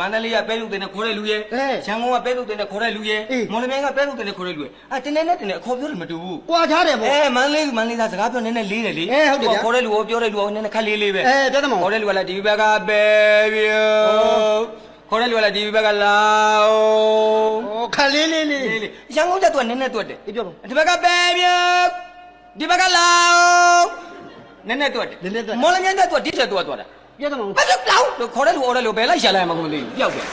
န္တလေးကပဲလုတဲ့နဲ့ခေါ်တဲ့လူရဲ့ရန်ကုန်ကပဲလုတဲ့နဲ့ခေါ်တဲ့လူရဲ့မော်လမြိုင်ကပဲလုတဲ့နဲ့ခေါ်တဲ့လူရဲ့တင်းနဲ့အခေါ်ပြောတယ်မတူဘူးကွာထားတယ်ဗောမန္တလေးသားစကားပြောနည်းနည်းလေးတယ်လေခေါ်တဲ့လူကိုပြောတဲ့လူကိုနည်းနည်းခက်လေးလေးပဲပြောတယ်မောင်ခေါ်တဲ့လူကလည်းဒီဘက်ကပဲပြုခေါ်တဲ့လူကလည်းဒီဘက်ကလာခက်လေးလေးရန်ကုန်ကျတော့နည်းနည်းတွက်တယ်ပြောပါဒီဘက်ကပဲပြုဒီဘက်ကလာနည်းနည်းတွက်တယ်မော်လမြိုင်ကတော့ဒီချက်တွက်သွားတာပြောတယ်မောင်ဘာလို့လောင်းခေါ်တဲ့လူအော်တဲ့လူဘယ်လိုက်ရှာလိုက်မှာမလို့ပျောက်တယ်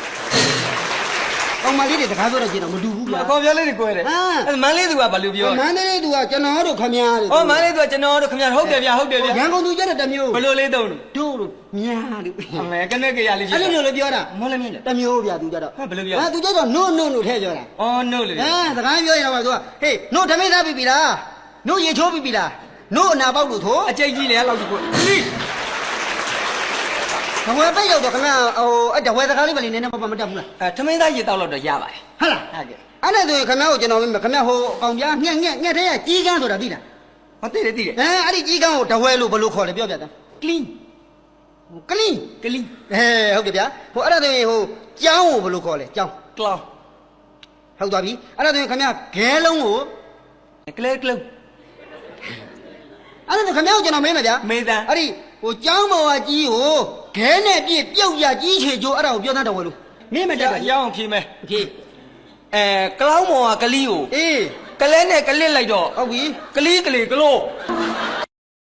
အောင်မလေးတွေစကားပြောတော့ကျင်တော့မတူဘူးဗျာခေါ်ပြောလေးတွေကွဲတယ်မန်းလေးသူကဘာလို့ပြောမန်းလေးသူကကျွန်တော်တို့ခမများတယ်မန်းလေးသူကကျွန်တော်တို့ခမများဟုတ်တယ်ဗျဟုတ်တယ်ဗျရန်ကုန်သူကျတဲ့တမျိုးဘယ်လိုလေးတုံးတို့များလို့အမေကနဲ့ကြရလေးရှိအဲ့လိုမျိုးလေးပြောတာမော်လမြိုင်တမျိုးဗျာသူကျတော့ဘယ်လိုပြောသူကျတော့နို့လို့ထဲပြောတာနို့လေစကားပြောရင်တော့သူကဟေးနို့ဓမိတ်သားပြီလားနို့ရေချိုးပြီလားနို့အနာပေါက်လို့သို့အကျိတ်ကြီးလေလောက်ကြီးကိုဘဝပိတ်ရောက်တော့ခင်ဗျအဲ့တဝဲစကားလေးပဲနေနေမတက်ဘူးလားထမင်းသားရေတောက်တော့ရပါတယ်ဟုတ်လားဟုတ်ကဲ့အဲ့ဒါဆိုရင်ခင်ဗျားကိုကျွန်တော်ခင်ဗျားဟိုအကောင်ပြားငှက်တဲ့ကြီးကန်းဆိုတာသိလားမသိတယ်အဲ့ဒီကြီးကန်းကိုတဝဲလို့ဘယ်လိုခေါ်လဲပြောပြတာ clean ကလင်းဟုတ်ကဲ့ဗျာဟိုအဲ့ဒါဆိုရင်ဟိုကျောင်းကိုဘယ်လိုခေါ်လဲကျောင်း clown ဟုတ်သွားပြီအဲ့ဒါဆိုရင်ခင်ဗျားဂဲလုံးကိုကလေးအဲ့ဒါဆိုခင်ဗျားကိုကျွန်တော်မေးမယ်ဗျာမေးသားအဲ့ဒီဟိုကျောင်းမော်ကြီးကိုဂဲနဲ့ပြည့်ပြုတ်ရကြီးချေကျိုးအဲ့ဒါကိုပြောသားတော်ဝဲလို့မင်းမတက်ပါရအောင်ဖြေမယ်ဖြေကလောင်းမော်ကကလေးကိုအေးကလဲနဲ့ကလစ်လိုက်တော့ဟုတ်ပြီကလေးကလေးကလို့